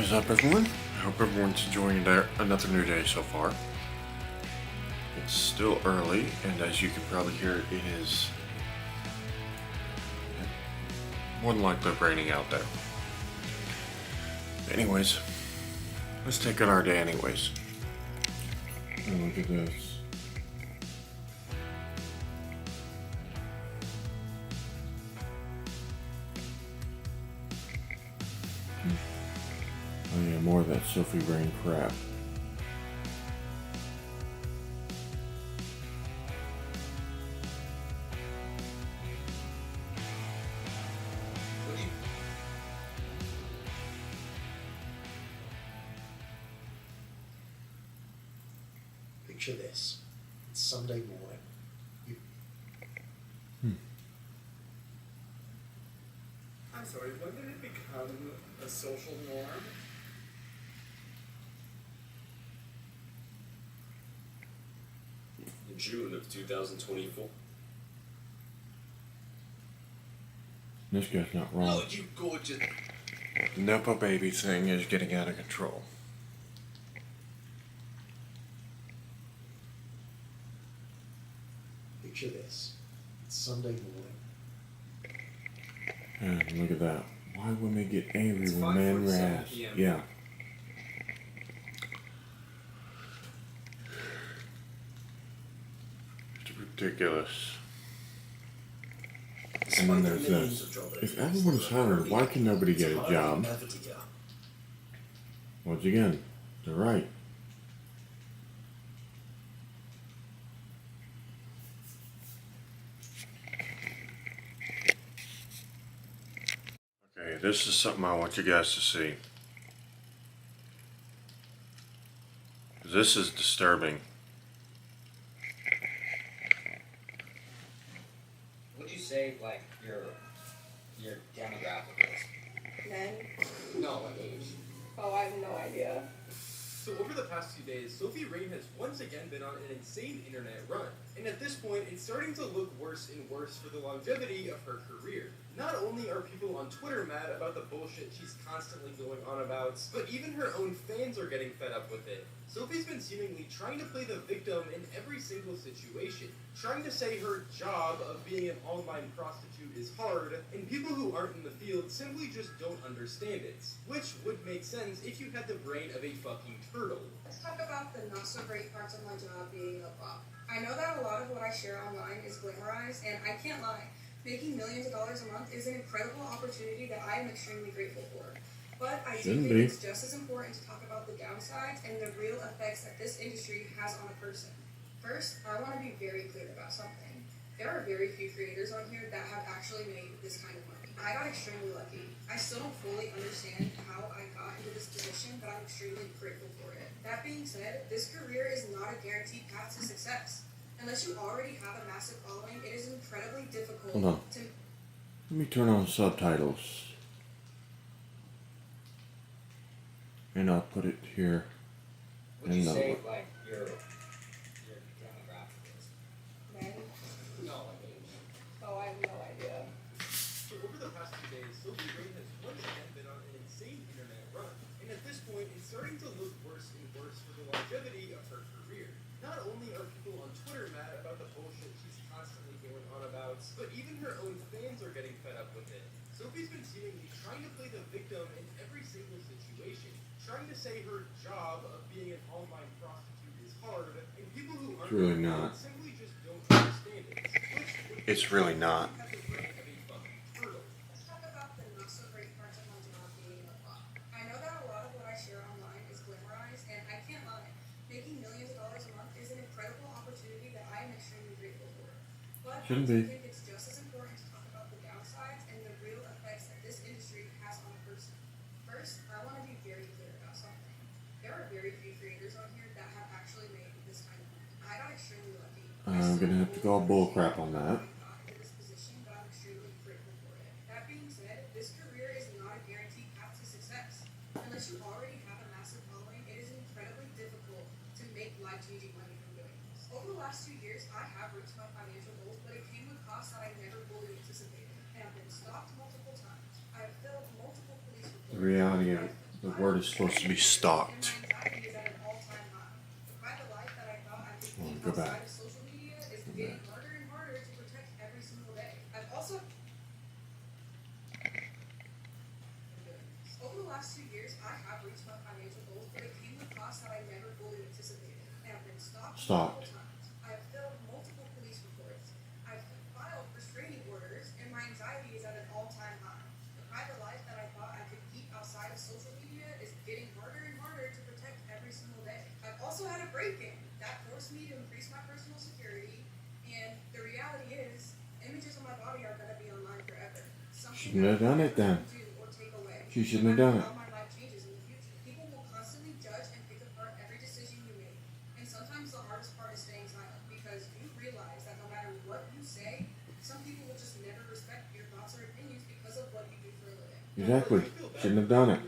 is up, everyone? I hope everyone's enjoying another new day so far. It's still early, and as you can probably hear, it is more than likely raining out there. Anyways, let's take on our day anyways. Oh, look at this. Oh yeah, more of that Sophie Rain crap. Picture this. It's Sunday morning. I'm sorry, when did it become a social norm? In June of 2024. This guy's not wrong. Oh, you gorgeous. The Nepo baby thing is getting out of control. Picture this. It's Sunday morning. And look at that. Why would they get angry It's when man 5:47 rash? PM. Yeah. It's ridiculous. And then there's this. If everyone's hiring, why can nobody get a job? Once again, they're right. Okay, this is something I want you guys to see. This is disturbing. Would you say like your demographic is? Men? No, like age. Oh, I have no idea. So over the past few days, Sophie Rain has once again been on an insane internet run. And at this point, it's starting to look worse and worse for the longevity of her career. Not only are people on Twitter mad about the bullshit she's constantly going on about, but even her own fans are getting fed up with it. Sophie's been seemingly trying to play the victim in every single situation, trying to say her job of being an online prostitute is hard, and people who aren't in the field simply just don't understand it. Which would make sense if you had the brain of a fucking turtle. Let's talk about the not so great parts of my job being a bot. I know that a lot of what I share online is glamorized, and I can't lie. Making millions of dollars a month is an incredible opportunity that I am extremely grateful for. But I do think it's just as important to talk about the downsides and the real effects that this industry has on a person. First, I want to be very clear about something. There are very few creators on here that have actually made this kind of money. I got extremely lucky. I still don't fully understand how I got into this position, but I'm extremely grateful for it. That being said, this career is not a guaranteed path to success. Unless you already have a massive following, it is incredibly difficult Hold on. to... Let me turn on subtitles. And I'll put it here. Would you say like your demographic is? Men? No, like age. Oh, I have no idea. So over the past few days, Sophie Rain has once again been on an insane internet run. And at this point, it's starting to look worse and worse for the longevity of her career. Not only are people on Twitter mad about the bullshit she's constantly going on about, but even her own fans are getting fed up with it. Sophie's been seemingly trying to play the victim in every single situation, trying to say her job of being an online prostitute is hard, and people who aren't really not. simply just don't understand it. It's really not. Have the brain of a fucking turtle. Let's talk about the not so great parts of my job being a bot. I know that a lot of what I share online is glamorized, and I can't lie. Making millions of dollars a month is an incredible opportunity that I am extremely grateful for. But Shouldn't I be. think it's just as important to talk about the downsides and the real effects that this industry has on a person. First, I want to be very clear about something. There are very few creators on here that have actually made this kind of money. I got extremely lucky. I'm gonna have to call bullcrap on that. This position, but I'm extremely grateful for it. That being said, this career is not a guaranteed path to success. Unless you already have a massive following, it is incredibly difficult to make life-changing money from doing this. Over the last 2 years, I have reached my financial goals, but it came with costs that I never fully anticipated, and I've been stopped multiple times. I have filled multiple police reports. The reality of word is supposed to be stalked. And my anxiety is at an all-time high. The private life that I thought I could Oh, keep go outside back. of social media is getting harder and harder to protect every single day. I've also over the last 2 years, I have reached my financial goals, but it came with costs that I never fully anticipated. I have been stopped multiple times. I have filled multiple police reports. I've filed restraining orders, and my anxiety is at an all-time high. The private life that I thought I could keep outside of social media is getting harder and harder to protect every single day. I've also had a break-in that forced me to increase my personal security, and the reality is, images of my body are going to be online forever. Shouldn't have done it then. She shouldn't have done it. How my life changes in the future. People will constantly judge and pick apart every decision you make. And sometimes the hardest part is staying silent because you realize that no matter what you say, some people will just never respect your thoughts or opinions because of what you do for a living. Exactly. Shouldn't have done it.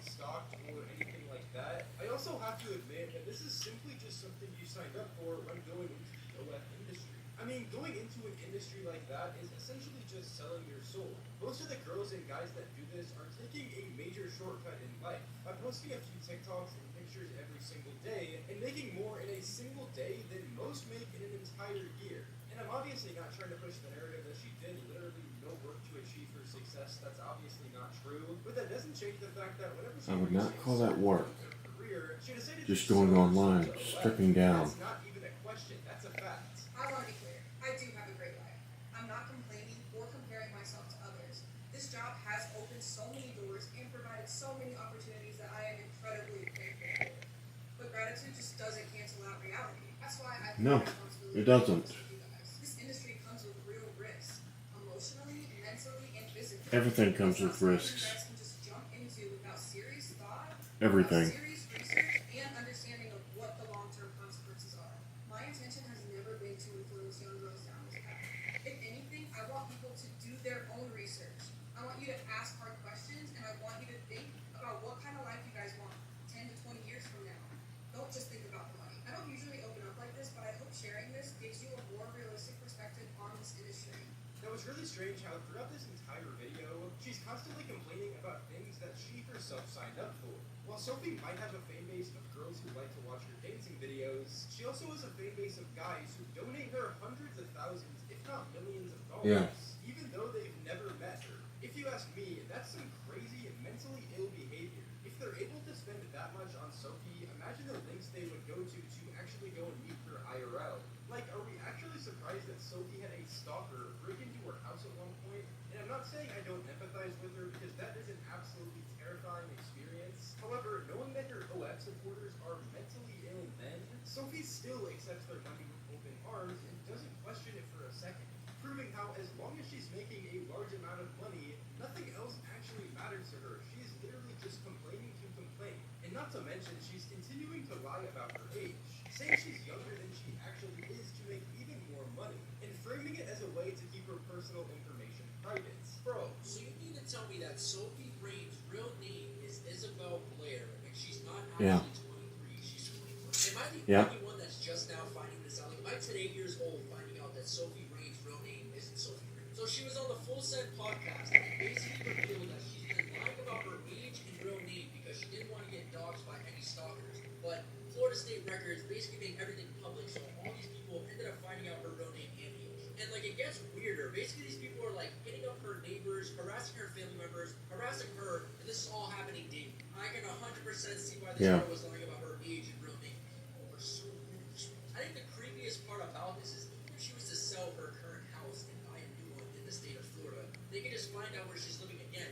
Stalked or anything like that. I also have to admit that this is simply just something you signed up for when going into the OF industry. I mean, going into an industry like that is essentially just selling your soul. Most of the girls and guys that do this are taking a major shortcut in life by posting a few TikToks and pictures every single day and making more in a single day than most make in an entire year. And I'm obviously not trying to push the narrative that she did literally no work to achieve her success. That's obviously not true. But that doesn't change the fact that whenever she I would not reached a call that certain work. point in her career, she decided Just to going sell online, herself to OF. stripping down. That's not even a question. That's a fact. I want to be clear. I do have a great life. I'm not complaining or comparing myself to others. This job has opened so many doors and provided so many opportunities that I am incredibly grateful for. But gratitude just doesn't cancel out reality. That's why I feel No, responsibility it doesn't. to you guys. This industry comes with real risks, emotionally, mentally, and physically. Everything comes It's not with something risks. You guys can just jump into without serious thought, Everything. without serious research, and understanding of what the long-term consequences are. My intention has never been to influence young girls down this path. If anything, I want people to do their own research. I want you to ask hard questions, and I want you to think about what kind of life you guys want 10 to 20 years from now. Don't just think about the money. I don't usually open up like this, but I hope sharing this gives you a more realistic perspective on this industry. Now it's really strange how throughout this entire video, she's constantly complaining about things that she herself signed up for. While Sophie might have a fan base of girls who like to watch her dancing videos, she also has a fan base of guys who donate her hundreds of thousands, if not millions of dollars, even though they've never met her. If you ask me, that's some crazy and mentally ill behavior. If they're able to spend that much on Sophie, imagine the lengths they would go to actually go and meet her IRL. Like, are we actually surprised that Sophie had a stalker break into her house at one point? And I'm not saying I don't empathize with her because that is an absolutely terrifying experience. However, knowing that her OF supporters are mentally ill men, Sophie still accepts their money with open arms and doesn't question it for a second, proving how as long as she's making a large amount of money, nothing else actually matters to her. She is literally just complaining to complain. And not to mention, she's continuing to lie about her age, saying she's younger than she actually is to make even more money, and framing it as a way to keep her personal information private. Bro, so you mean to tell me that Sophie Rain's real name is Isabel Blair, and she's not Yeah. actually 23, she's 24? Am I the Yeah. only one that's just now finding this out? Like, am I 8 years old finding out that Sophie Rain's real name isn't Sophie Rain? So she was on the Full Set podcast, and it basically revealed that she's been lying about her age and real name because she didn't want to get doxxed by any stalkers. But Florida State Records basically made everything public, so all these people ended up finding out her real name and age. And like, it gets weirder. Basically, these people are like hitting up her neighbors, harassing her family members, harassing her, and this is all happening daily. I can 100% see why this girl was lying about her age and real name. Over so years. I think the creepiest part about this is even if she was to sell her current house and buy a new one in the state of Florida, they could just find out where she's living again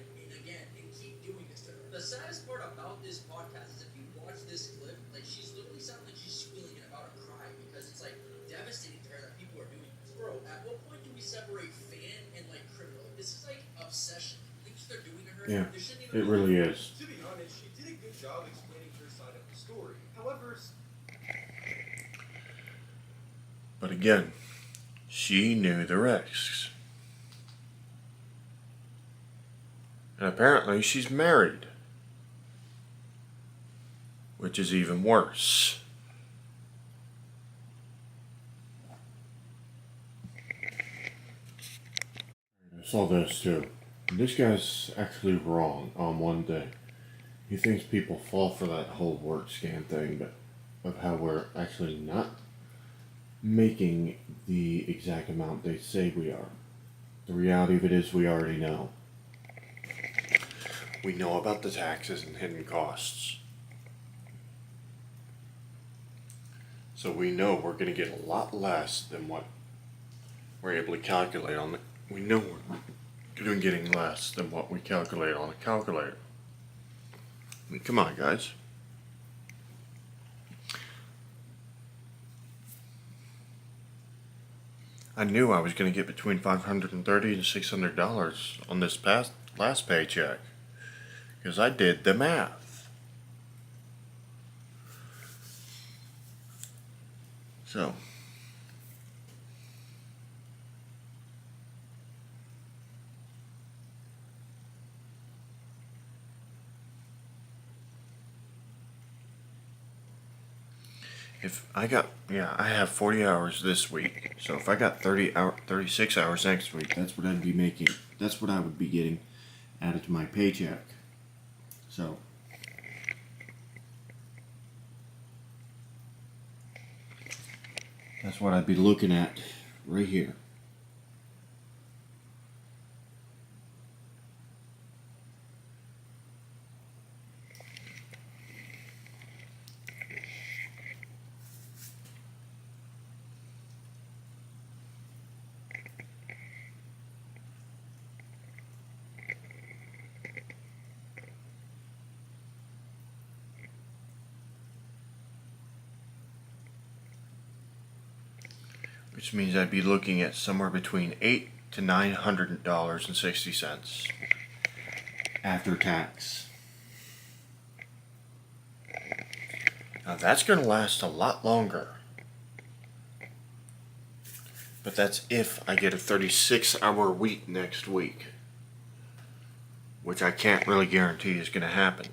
and keep doing this to her. The saddest part about this podcast is if you watch this clip, like, she's literally sounding like she's squealing and about to cry because it's like devastating to her that people are doing this. Bro, at what point do we separate fan and like criminal? This is like obsession. Things they're doing to her. Yeah, there shouldn't even it be really is. To be honest, she did a good job explaining her side of the story. However, But again, she knew the risks. And apparently she's married, which is even worse. saw this too. This guy's actually wrong on one thing. He thinks people fall for that whole work scan thing, but of how we're actually not making the exact amount they say we are. The reality of it is we already know. We know about the taxes and hidden costs. So we know we're going to get a lot less than what we're able to calculate on the... We know we're going to be getting less than what we calculate on a calculator. I mean, come on, guys. I knew I was going to get between $530 and $600 on this last paycheck, because I did the math. So, I have 40 hours this week. So if I got 36 hours next week, that's what I'd be making. That's what I would be getting added to my paycheck. So that's what I'd be looking at right here. Which means I'd be looking at somewhere between $800 to $900.60 after tax. Now that's going to last a lot longer. But that's if I get a 36-hour week next week, which I can't really guarantee is going to happen.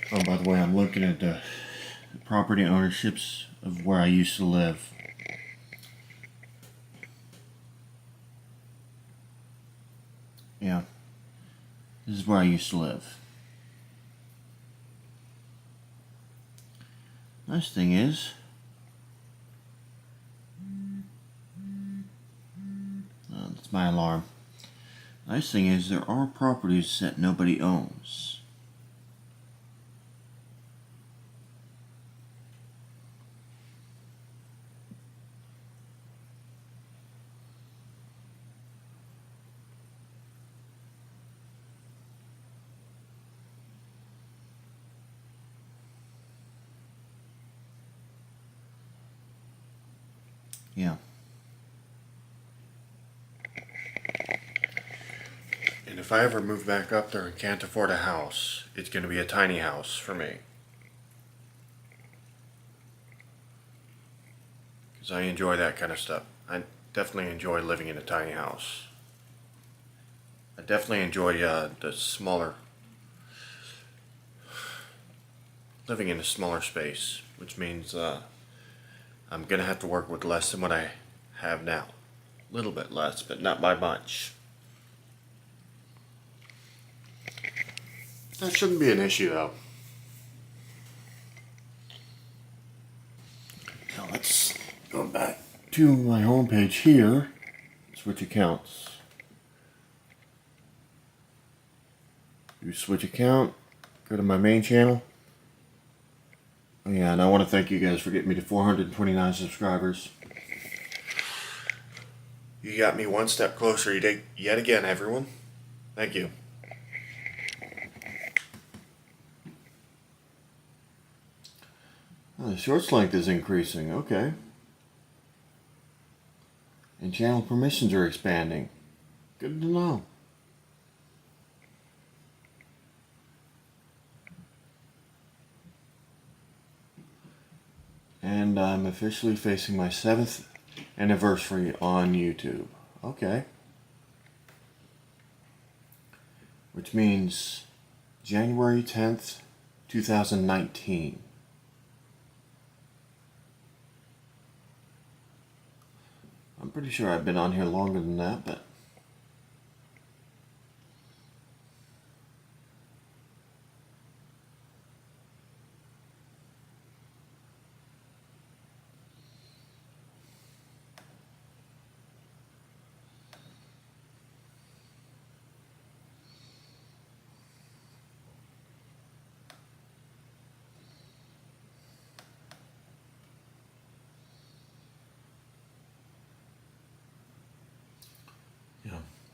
Oh, by the way, I'm looking at the property ownerships of where I used to live. Yeah, this is where I used to live. Nice thing is, that's my alarm. Nice thing is, there are properties that nobody owns. Yeah. And if I ever move back up there and can't afford a house, it's going to be a tiny house for me. Because I enjoy that kind of stuff. I definitely enjoy living in a tiny house. I definitely enjoy the smaller... living in a smaller space, which means I'm going to have to work with less than what I have now. A little bit less, but not by much. That shouldn't be an issue, though. Now let's go back to my homepage here. Switch accounts. Do switch account. Go to my main channel. Oh yeah, and I want to thank you guys for getting me to 429 subscribers. You got me one step closer yet again, everyone. Thank you. Oh, the shorts length is increasing. Okay. And channel permissions are expanding. Good to know. And I'm officially facing my 7th anniversary on YouTube. Okay. which means January 10th, 2019. I'm pretty sure I've been on here longer than that, but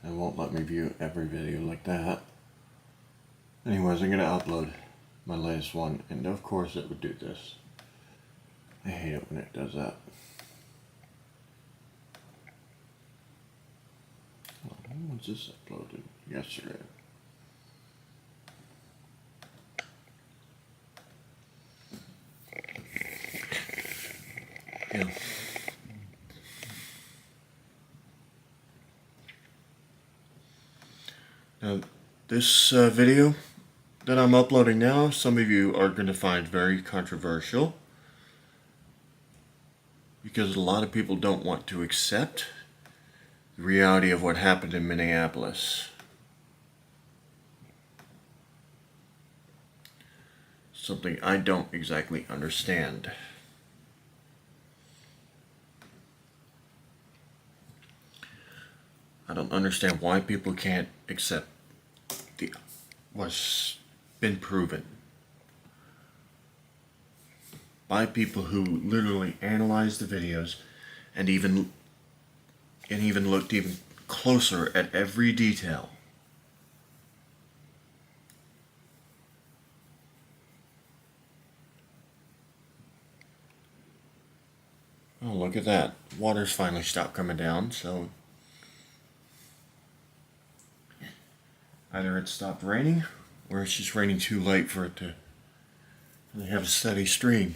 it won't let me view every video like that. Anyways, I'm going to upload my latest one, and of course it would do this. I hate it when it does that. Oh, when was this uploaded? Yesterday. Yeah. Now, this video that I'm uploading now, some of you are going to find very controversial because a lot of people don't want to accept the reality of what happened in Minneapolis. Something I don't exactly understand. I don't understand why people can't accept what's been proven by people who literally analyzed the videos and even looked even closer at every detail. Oh, look at that. Water's finally stopped coming down, so either it stopped raining, or it's just raining too late for it to really have a steady stream.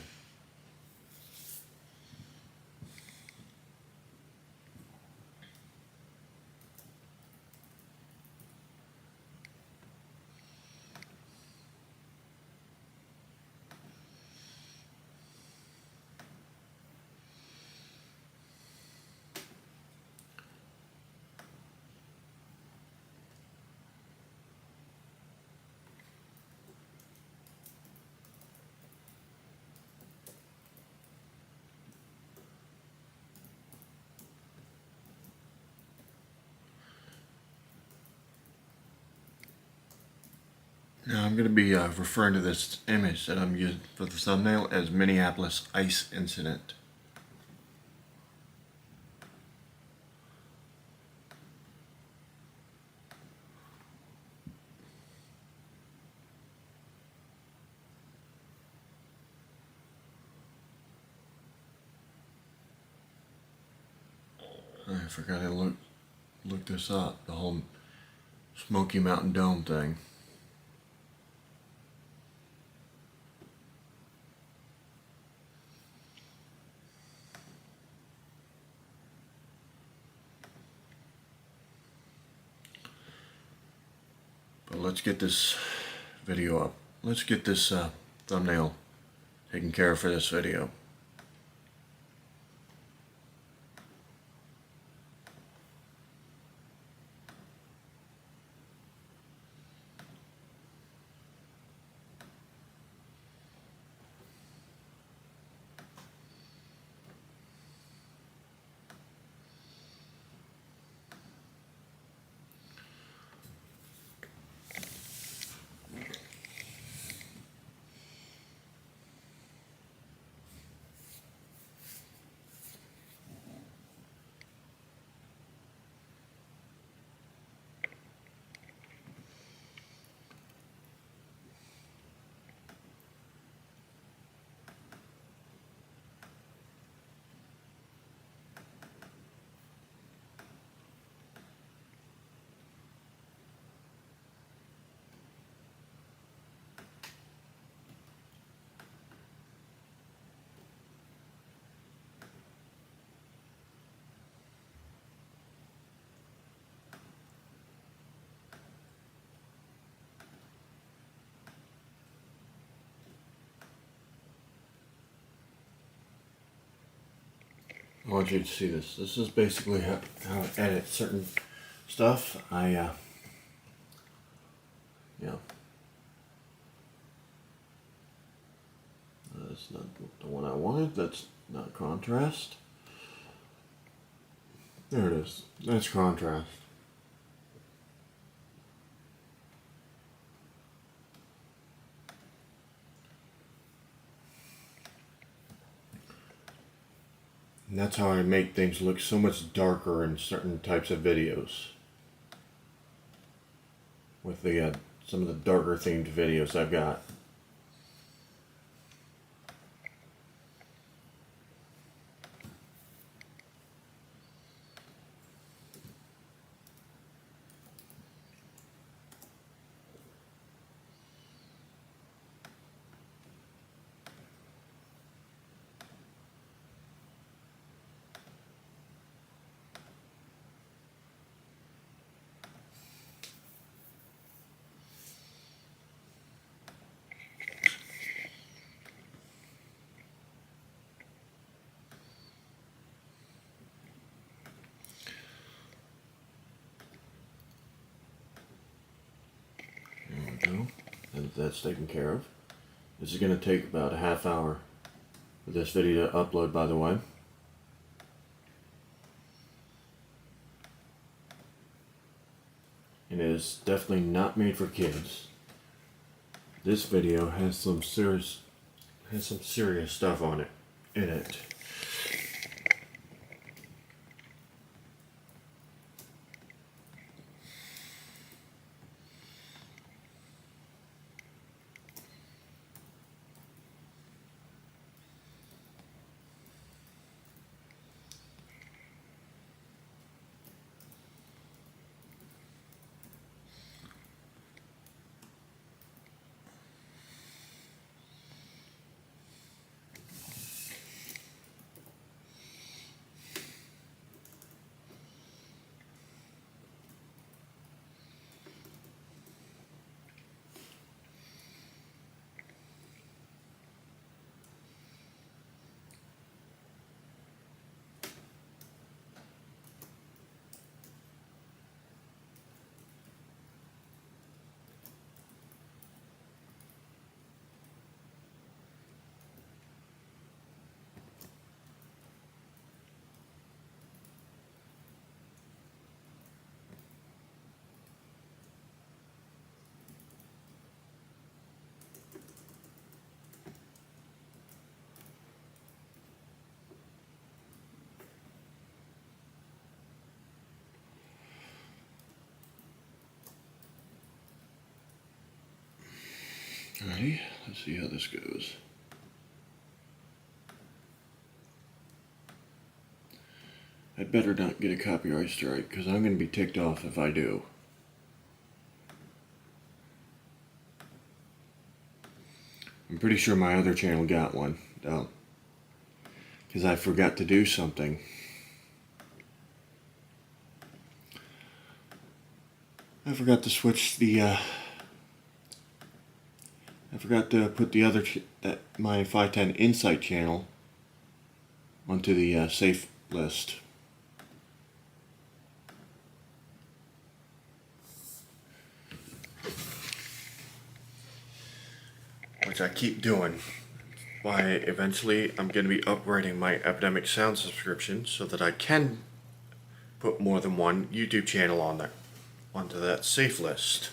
Now I'm going to be referring to this image that I'm using for the thumbnail as Minneapolis Ice Incident. I forgot to look this up, the whole Smoky Mountain Dome thing. But let's get this video up. Let's get this thumbnail taken care of for this video. I want you to see this. This is basically how I edit certain stuff. That's not the one I wanted. That's not contrast. There it is. That's contrast. And that's how I make things look so much darker in certain types of videos. With the some of the darker themed videos I've got. And that's taken care of. This is going to take about a half hour for this video to upload, by the way. And it is definitely not made for kids. This video has some serious stuff on it, in it. Alrighty, let's see how this goes. I'd better not get a copyright strike, because I'm going to be ticked off if I do. I'm pretty sure my other channel got one, though, because I forgot to do something. I forgot to switch the, I forgot to put the other, my 510 Insight channel onto the safe list. Which I keep doing. Why eventually I'm going to be upgrading my Epidemic Sound subscription so that I can put more than one YouTube channel on there, onto that safe list.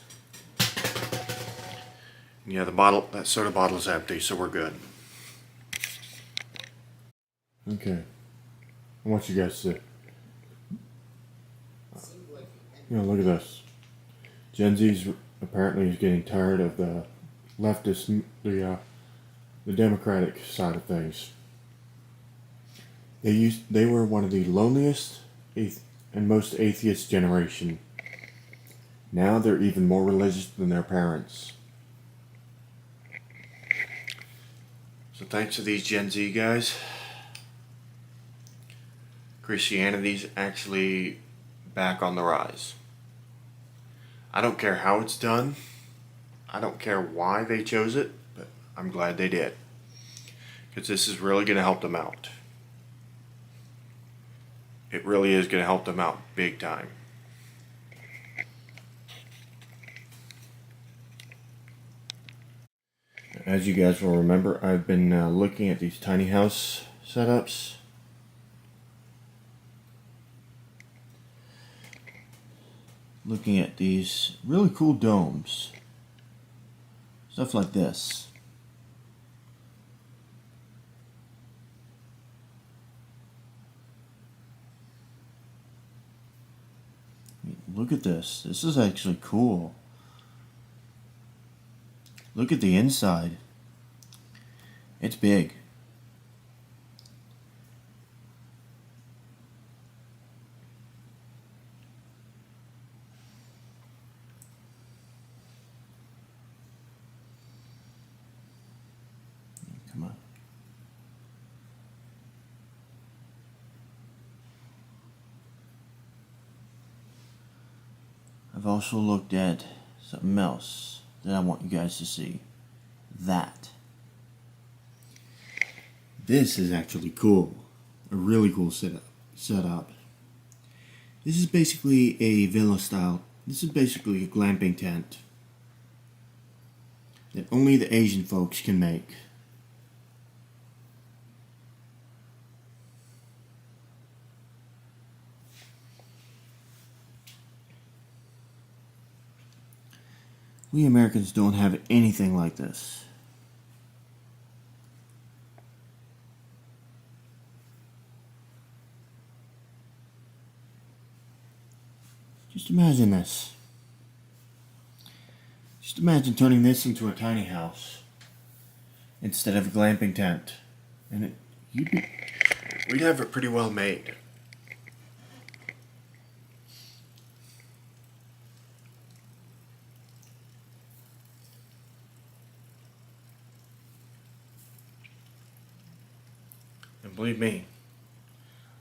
And yeah, the bottle, that soda bottle is empty, so we're good. Okay, I want you guys to, look at this. Gen Z's apparently is getting tired of the leftist, the Democratic side of things. They were one of the loneliest and most atheist generation. Now they're even more religious than their parents. So thanks to these Gen Z guys, Christianity's actually back on the rise. I don't care how it's done. I don't care why they chose it, but I'm glad they did. Because this is really going to help them out. it really is going to help them out big time. As you guys will remember, I've been looking at these tiny house setups. Looking at these really cool domes. Stuff like this. Look at this. This is actually cool. Look at the inside. It's big. Come on. I've also looked at something else that I want you guys to see. That. This is actually cool. A really cool setup. This is basically a villa style. This is basically a glamping tent that only the Asian folks can make. We Americans don't have anything like this. Just imagine this. Just imagine turning this into a tiny house instead of a glamping tent. And we'd have it pretty well made. And believe me,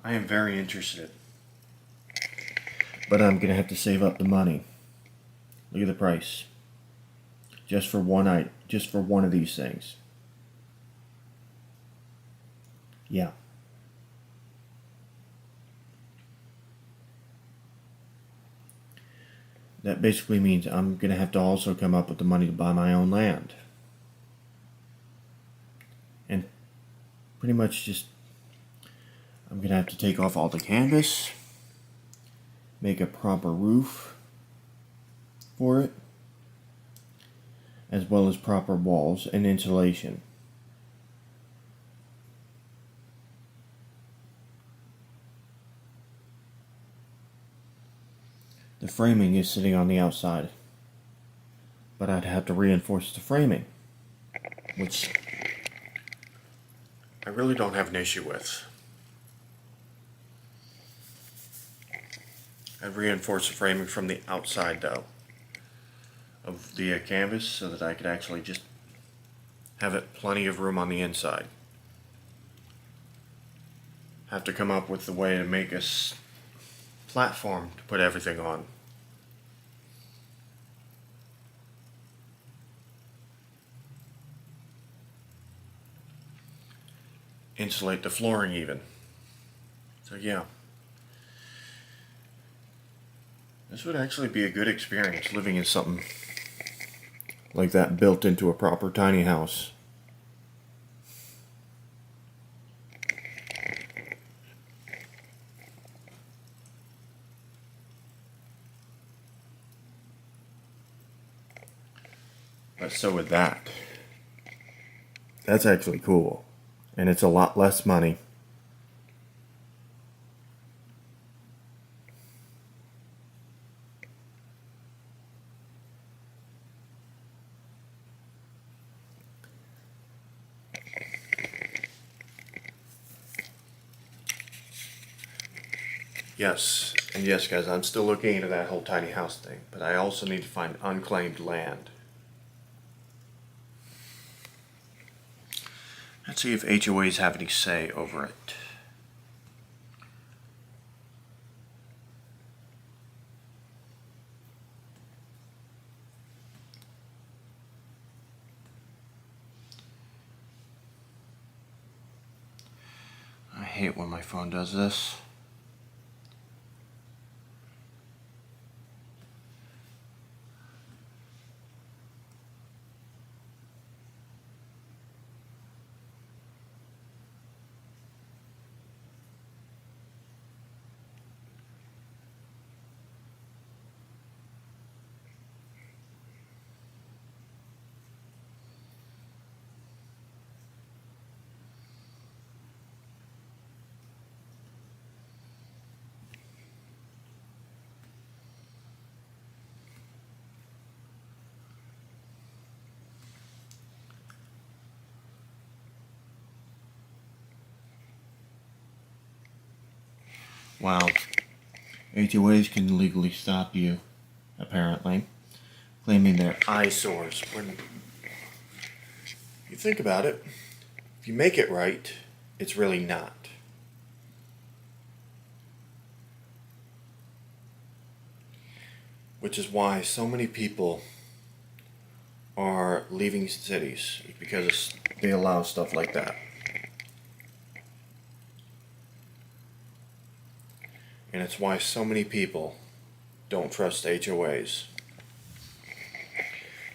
I am very interested. But I'm gonna have to save up the money. Look at the price. Just for one of these things. Yeah. That basically means I'm gonna have to also come up with the money to buy my own land. And pretty much just I'm gonna have to take off all the canvas, make a proper roof for it, as well as proper walls and insulation. The framing is sitting on the outside, but I'd have to reinforce the framing, which I really don't have an issue with. I'd reinforce the framing from the outside though of the canvas so that I could actually just have it plenty of room on the inside. Have to come up with a way to make a platform to put everything on. Insulate the flooring even. So yeah. This would actually be a good experience, living in something like that built into a proper tiny house. But so with that, that's actually cool. And it's a lot less money. Yes, and yes guys, I'm still looking into that whole tiny house thing, but I also need to find unclaimed land. Let's see if HOAs have any say over it. I hate when my phone does this. Wow. HOAs can legally stop you, apparently, claiming they're eyesores. When you think about it, if you make it right, it's really not. Which is why so many people are leaving cities, because they allow stuff like that. And it's why so many people don't trust HOAs.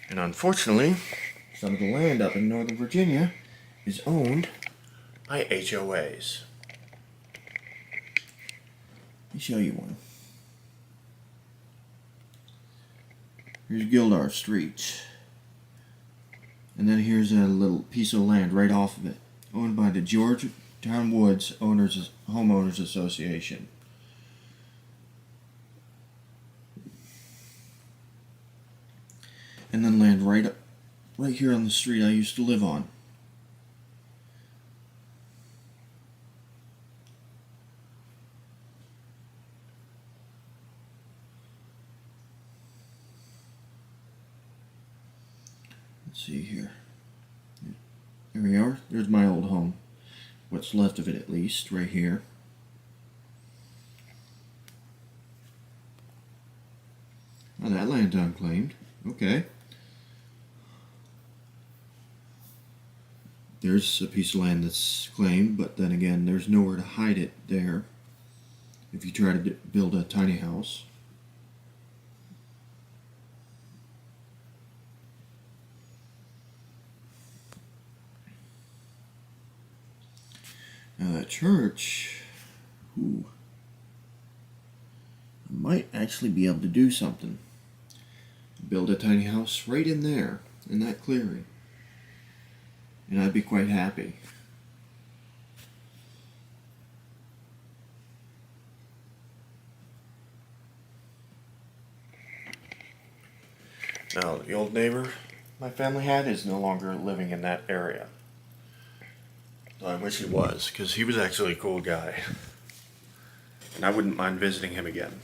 And unfortunately, some of the land up in Northern Virginia is owned by HOAs. Let me show you one. Here's Gildar Street. And then here's a little piece of land right off of it, owned by the Georgetown Woods Homeowners Association. And then land right here on the street I used to live on. Let's see here. Here we are. There's my old home. What's left of it, at least, right here. Well, that land's unclaimed. Okay. There's a piece of land that's claimed, but then again, there's nowhere to hide it there if you try to build a tiny house. Now that church, I might actually be able to do something. Build a tiny house right in there, in that clearing. And I'd be quite happy. Now, the old neighbor my family had is no longer living in that area. I wish he was, because he was actually a cool guy. And I wouldn't mind visiting him again.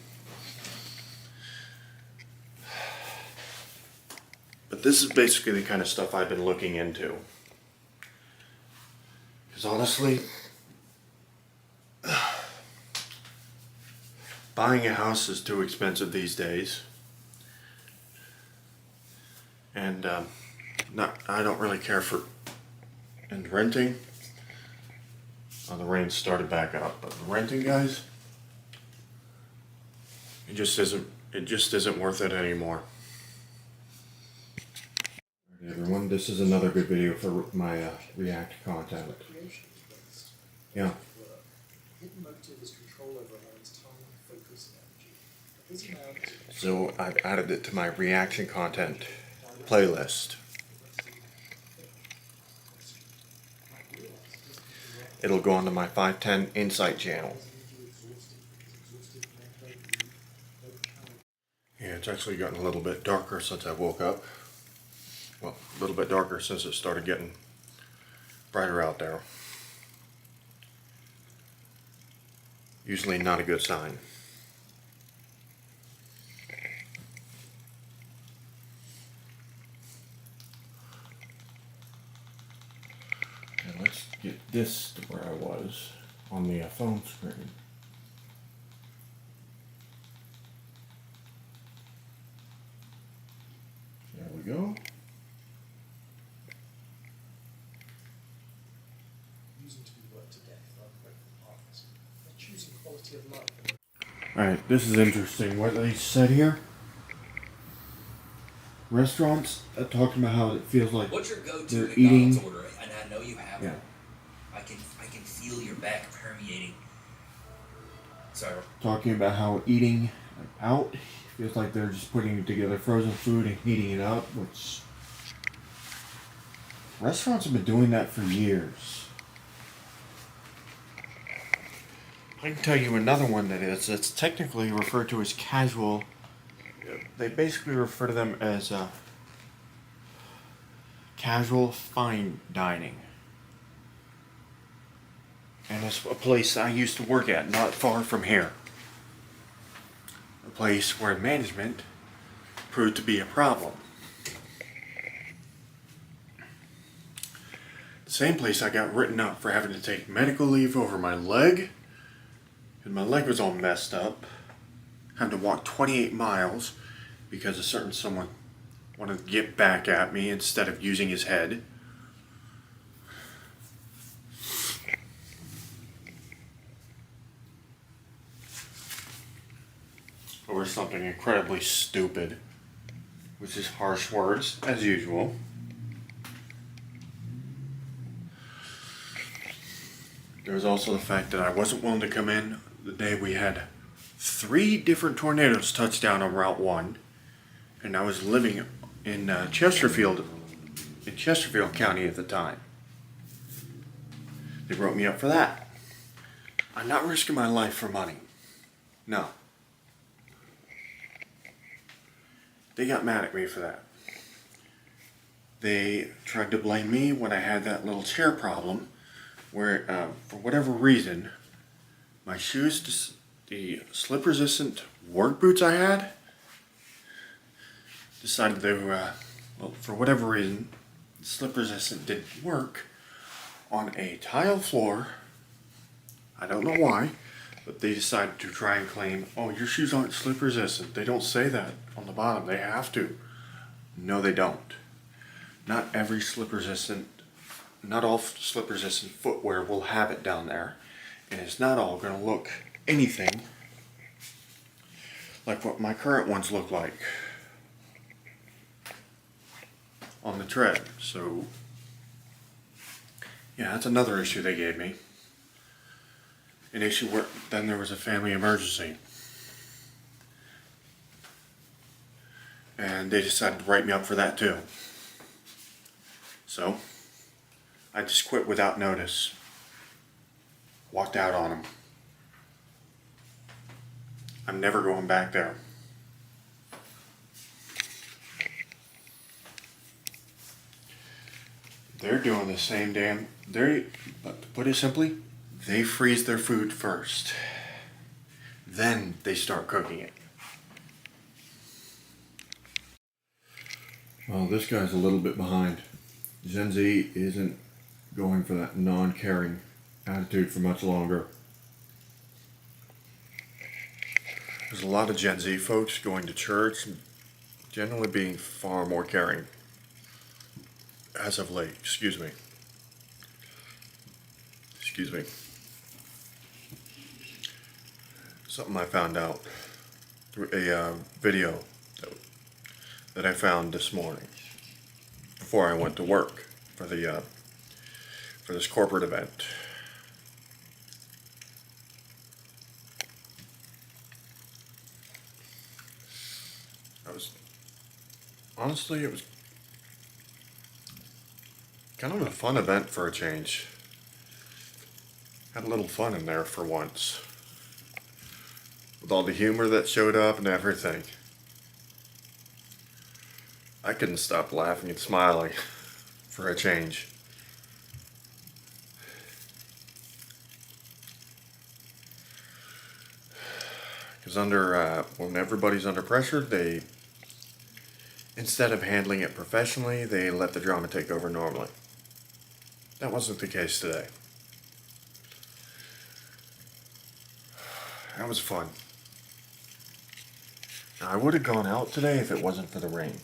But this is basically the kind of stuff I've been looking into. Because honestly, buying a house is too expensive these days. And I don't really care for renting. Oh, the rain started back up, but the renting, guys, it just isn't worth it anymore. Alright, everyone, this is another good video for my React content. Creation is based Yeah. on work. Hidden motive is control over a man's time, focus, and energy. A busy man is So I've added it to my reaction content playlist. It'll go onto my 510 Insight channel. Yeah, it's actually gotten a little bit darker since I woke up. Well, a little bit darker since it started getting brighter out there. Usually not a good sign. And let's get this to where I was on the phone screen. There we go. using to be worked to death for ungrateful partners. They're choosing quality of life. Alright, this is interesting. What they said here. Restaurants talking about how it feels like What's your go-to they're McDonald's eating. order? And I know you have Yeah. one. I can feel your back permeating. Sorry. Talking about how eating out feels like they're just putting together frozen food and heating it up, which restaurants have been doing that for years. I can tell you another one that is. It's technically referred to as casual. They basically refer to them as casual fine dining. And it's a place I used to work at, not far from here. A place where management proved to be a problem. The same place I got written up for having to take medical leave over my leg. And my leg was all messed up. Had to walk 28 miles because a certain someone wanted to get back at me instead of using his head. Or something incredibly stupid, which is harsh words, as usual. There was also the fact that I wasn't willing to come in the day we had 3 different tornadoes touch down on Route 1, and I was living in Chesterfield County at the time. They wrote me up for that. I'm not risking my life for money. No. They got mad at me for that. They tried to blame me when I had that little chair problem where, for whatever reason, my shoes, the slip-resistant work boots I had, decided they were, well, for whatever reason, slip-resistant didn't work on a tile floor. I don't know why, but they decided to try and claim, oh, your shoes aren't slip-resistant. They don't say that on the bottom. They have to. No, they don't. Not every slip-resistant, not all slip-resistant footwear will have it down there. And it's not all going to look anything like what my current ones look like on the tread. So, yeah, that's another issue they gave me. An issue where then there was a family emergency. And they decided to write me up for that too. So, I just quit without notice. Walked out on them. I'm never going back there. They're doing the same but to put it simply, they freeze their food first. Then they start cooking it. Well, this guy's a little bit behind. Gen Z isn't going for that non-caring attitude for much longer. There's a lot of Gen Z folks going to church and generally being far more caring. As of late, excuse me. Something I found out through a video that I found this morning before I went to work for this corporate event. It was kind of a fun event for a change. Had a little fun in there for once. With all the humor that showed up and everything. I couldn't stop laughing and smiling for a change. Because when everybody's under pressure, instead of handling it professionally, they let the drama take over normally. That wasn't the case today. That was fun. Now, I would have gone out today if it wasn't for the rain.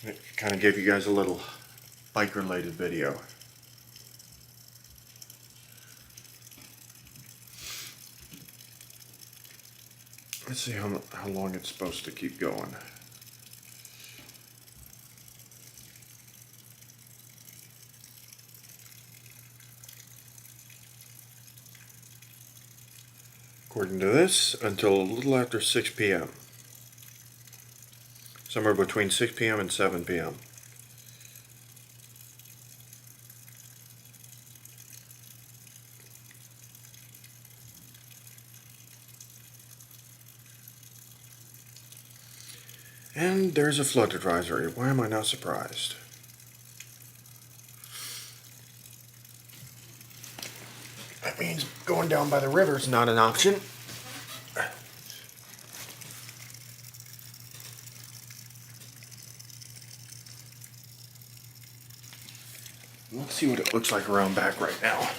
It kind of gave you guys a little bike-related video. Let's see how long it's supposed to keep going. According to this, until a little after 6 p.m. Somewhere between 6 p.m. and 7 p.m. And there's a flood advisory. Why am I not surprised? means going down by the river is not an option. Let's see what it looks like around back right now.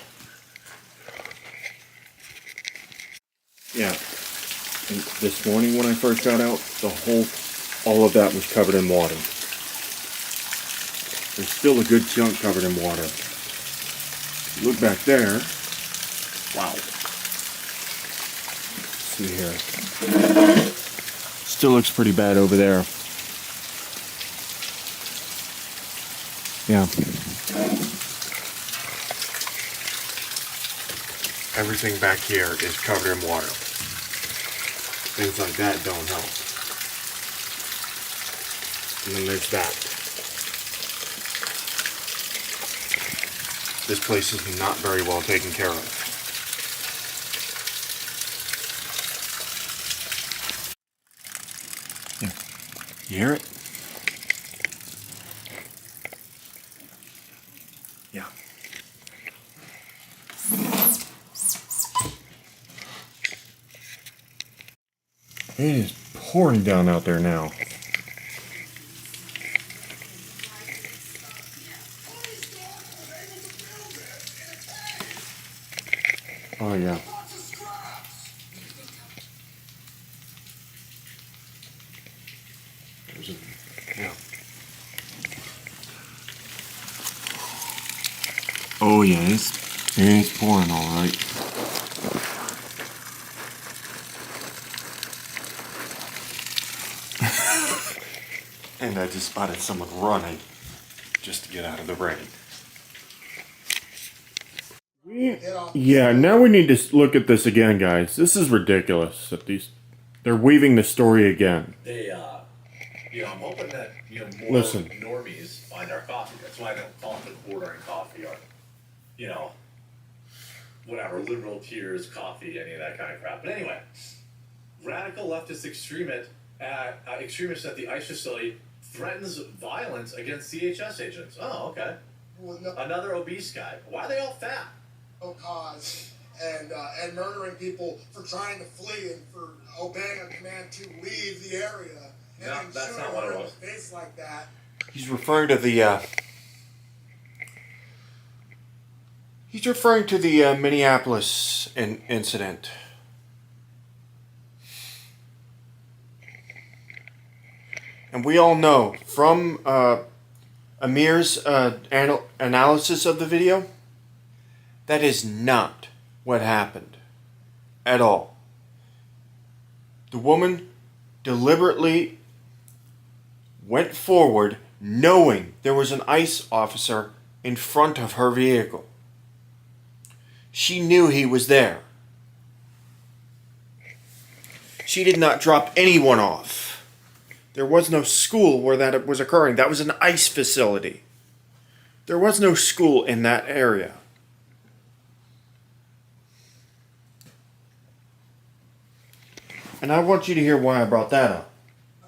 Yeah. And this morning when I first got out, all of that was covered in water. There's still a good chunk covered in water. Look back there. Wow. Let's see here. Still looks pretty bad over there. Yeah. Everything back here is covered in water. Things like that don't help. And then there's that. This place is not very well taken care of. Yeah. You hear it? Yeah. It is pouring down out there now. Oh yeah. Yeah. Oh yeah, it's pouring all right. And I just spotted someone running just to get out of the rain. Yeah, now we need to look at this again, guys. This is ridiculous that they're weaving the story again. They, I'm hoping that, more Listen. normies find our coffee. That's why I don't call it the quartering coffee or, whatever, liberal tears, coffee, any of that kind of crap. But anyway, radical leftist extremist at the ICE facility threatens violence against CHS agents. Oh, okay. Well, no, Another obese guy. Why are they all fat? no cause, and murdering people for trying to flee and for obeying a command to leave the area. And No, then that's shooting not what her it in was. the face like that. He's referring to the Minneapolis incident. And we all know from Amir's analysis of the video, that is not what happened at all. The woman deliberately went forward knowing there was an ICE officer in front of her vehicle. She knew he was there. She did not drop anyone off. There was no school where that was occurring. That was an ICE facility. There was no school in that area. And I want you to hear why I brought that up.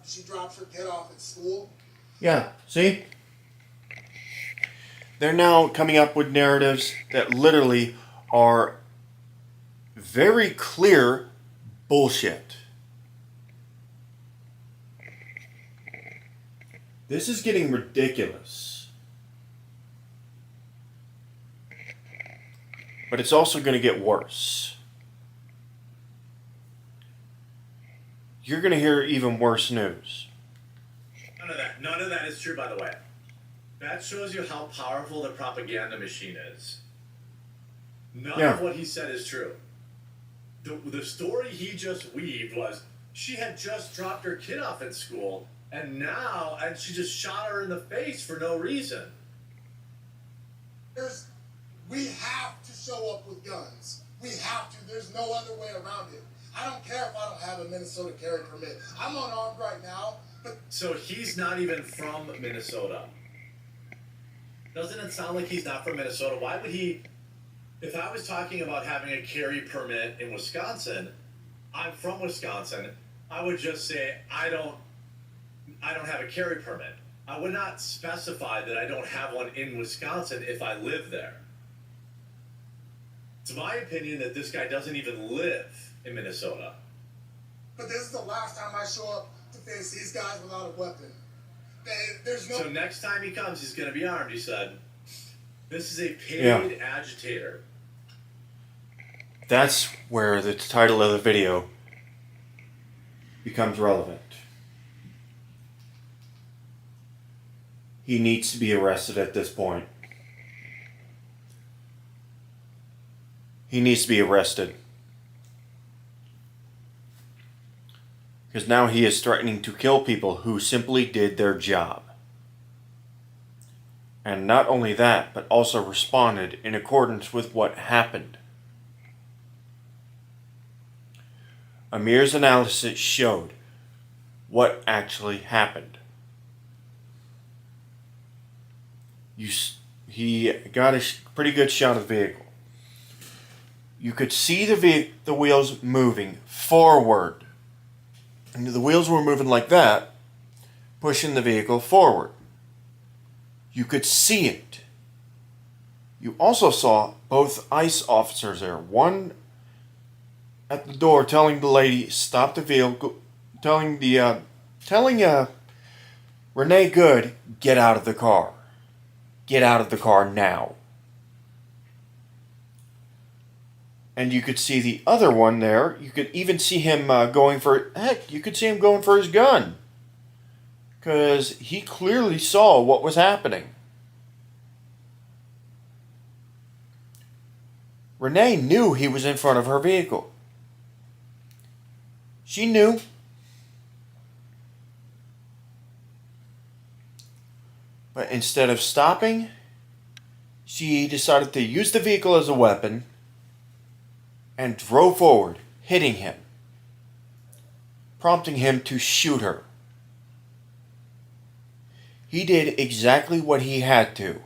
She drops her kid off at school. Yeah, see? They're now coming up with narratives that literally are very clear bullshit. This is getting ridiculous. But it's also going to get worse. You're going to hear even worse news. None of that is true, by the way. That shows you how powerful the propaganda machine is. None of what he said is true. The story he just weaved was she had just dropped her kid off at school, and she just shot her in the face for no reason. We have to show up with guns. We have to. There's no other way around it. I don't care if I don't have a Minnesota carry permit. I'm unarmed right now, but... So he's not even from Minnesota. Doesn't it sound like he's not from Minnesota? Why would he... If I was talking about having a carry permit in Wisconsin, I'm from Wisconsin, I would just say I don't have a carry permit. I would not specify that I don't have one in Wisconsin if I live there. It's my opinion that this guy doesn't even live in Minnesota. But this is the last time I show up to face these guys without a weapon. There's no... So next time he comes, he's going to be armed, he said. This is a paid agitator. That's where the title of the video becomes relevant. He needs to be arrested at this point. He needs to be arrested. Because now he is threatening to kill people who simply did their job. And not only that, but also responded in accordance with what happened. Amir's analysis showed what actually happened. He got a pretty good shot of the vehicle. You could see the wheels moving forward. And the wheels were moving like that, pushing the vehicle forward. You could see it. You also saw both ICE officers there. One at the door telling the lady, stop the vehicle, telling Renee Good, get out of the car. Get out of the car now. And you could see the other one there. You could even see him you could see him going for his gun. Because he clearly saw what was happening. Renee knew he was in front of her vehicle. She knew. But instead of stopping, she decided to use the vehicle as a weapon and drove forward, hitting him, prompting him to shoot her. He did exactly what he had to.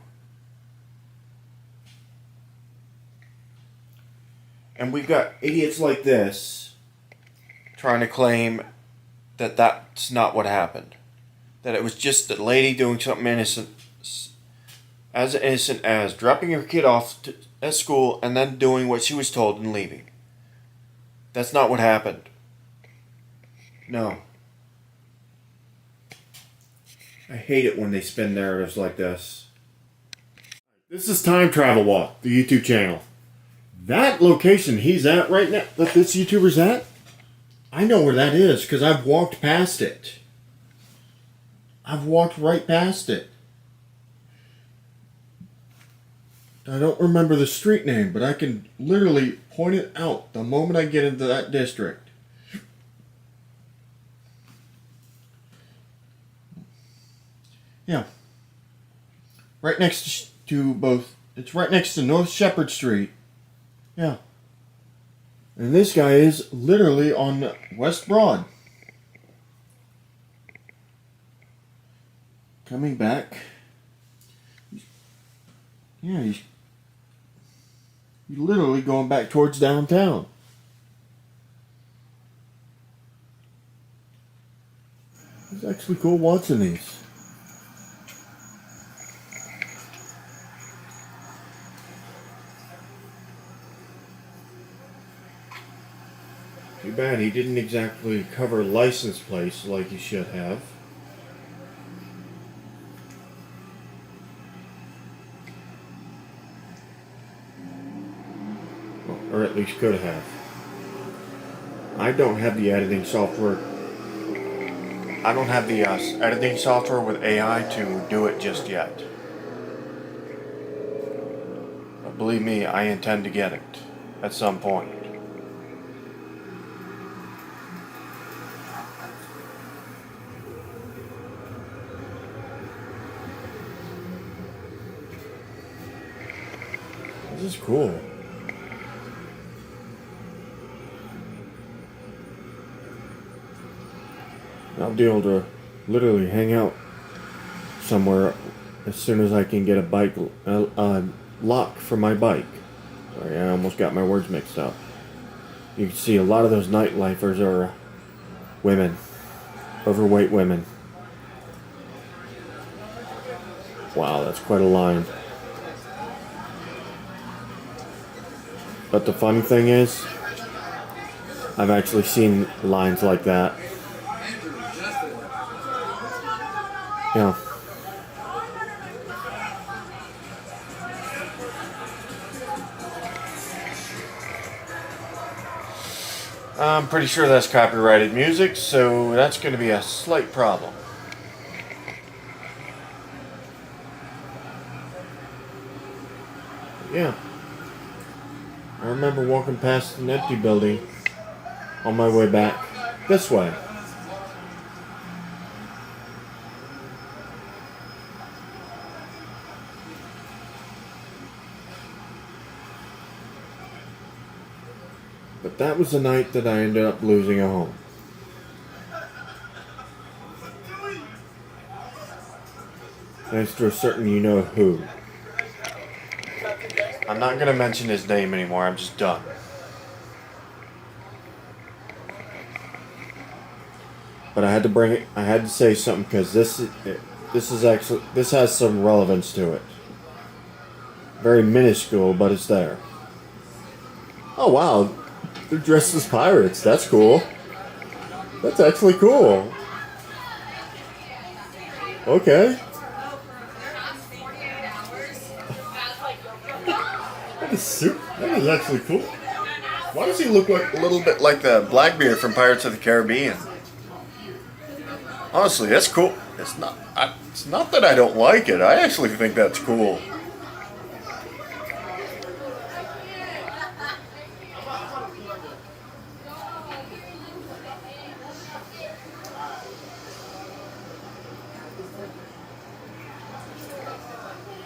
And we've got idiots like this trying to claim that that's not what happened. That it was just a lady doing something innocent, as innocent as dropping her kid off at school and then doing what she was told and leaving. That's not what happened. No. I hate it when they spin narratives like this. This is Time Travel Walk, the YouTube channel. That location he's at right now, that this YouTuber's at, I know where that is because I've walked past it. I've walked right past it. I don't remember the street name, but I can literally point it out the moment I get into that district. Yeah. Right next to both. It's right next to North Shepherd Street. Yeah. And this guy is literally on West Broad. Coming back. Yeah, he's literally going back towards downtown. It's actually cool watching these. Too bad he didn't exactly cover license plates like he should have. Or at least could have. I don't have the editing software. I don't have the editing software with AI to do it just yet. But believe me, I intend to get it at some point. This is cool. I'll be able to literally hang out somewhere as soon as I can get a bike lock for my bike. Sorry, I almost got my words mixed up. You can see a lot of those nightlifers are women, overweight women. Wow, that's quite a line. But the funny thing is, I've actually seen lines like that. Yeah. I'm pretty sure that's copyrighted music, so that's going to be a slight problem. Yeah. I remember walking past an empty building on my way back this way. But that was the night that I ended up losing a home. Thanks to a certain you-know-who. I'm not going to mention his name anymore, I'm just done. But I had to bring it, I had to say something because this has some relevance to it. Very minuscule, but it's there. Oh wow, they're dressed as pirates. That's cool. That's actually cool. Okay. That is actually cool. Why does he look like a little bit like the Blackbeard from Pirates of the Caribbean? Honestly, that's cool. It's not that I don't like it. I actually think that's cool.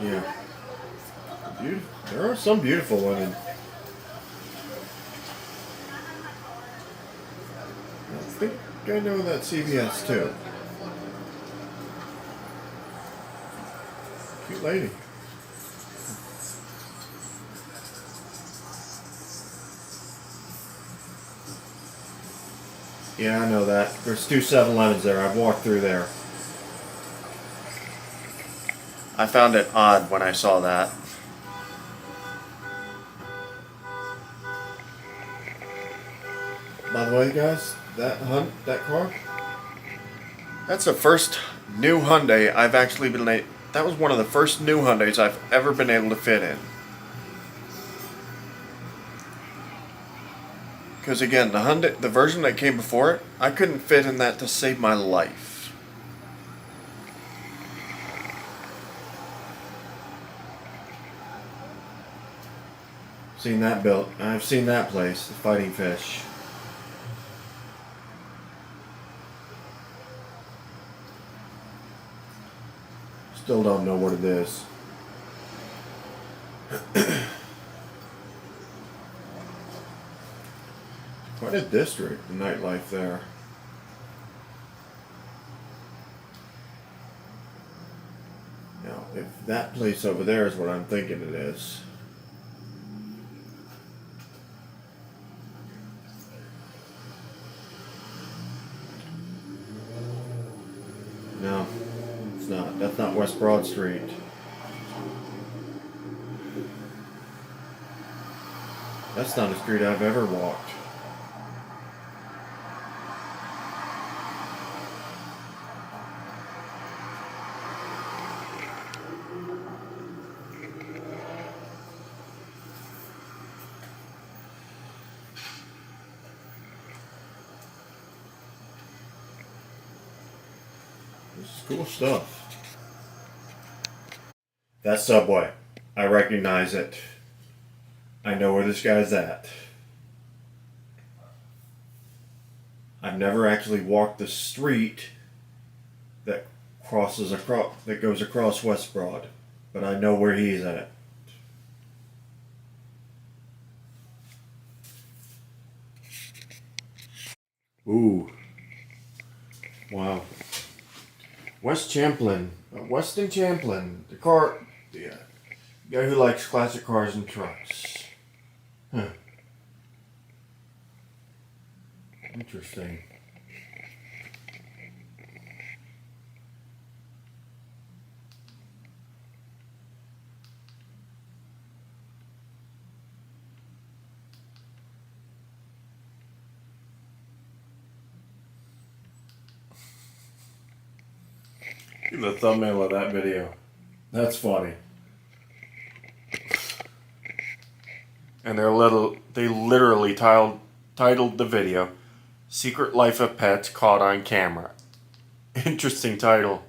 Yeah. There are some beautiful women. I think I know that CVS too. Cute lady. Yeah, I know that. There's two 7-Elevens there. I've walked through there. I found it odd when I saw that. By the way, guys, that car, that's the first new Hyundai I've actually been able. That was one of the first new Hyundais I've ever been able to fit in. Because again, the version that came before it, I couldn't fit in that to save my life. Seen that built. I've seen that place, the Fighting Fish. Still don't know what it is. Quite a district, the nightlife there. Now, if that place over there is what I'm thinking it is. No, it's not. That's not West Broad Street. That's not a street I've ever walked. This is cool stuff. That's Subway. I recognize it. I know where this guy's at. I've never actually walked the street that goes across West Broad, but I know where he's at. Ooh. Wow. Weston Champlin, the guy who likes classic cars and trucks. Huh. Interesting. The thumbnail of that video. That's funny. And they literally titled the video Secret Life of Pets Caught on Camera. Interesting title.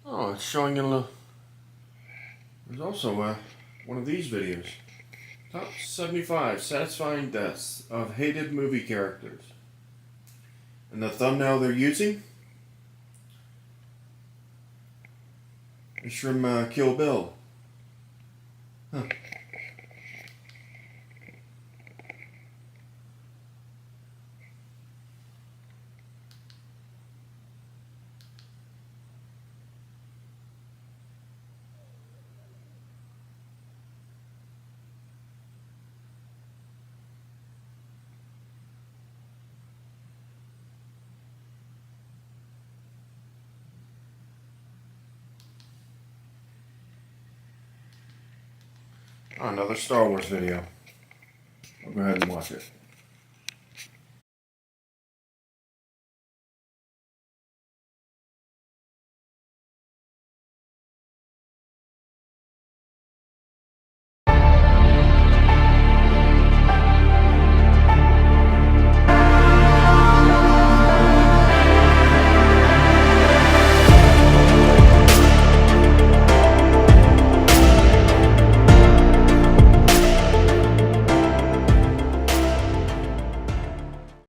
Oh, it's showing in the... There's also one of these videos. Top 75 satisfying deaths of hated movie characters. And the thumbnail they're using is from Kill Bill. Huh. Oh, another Star Wars video. I'll go ahead and watch it.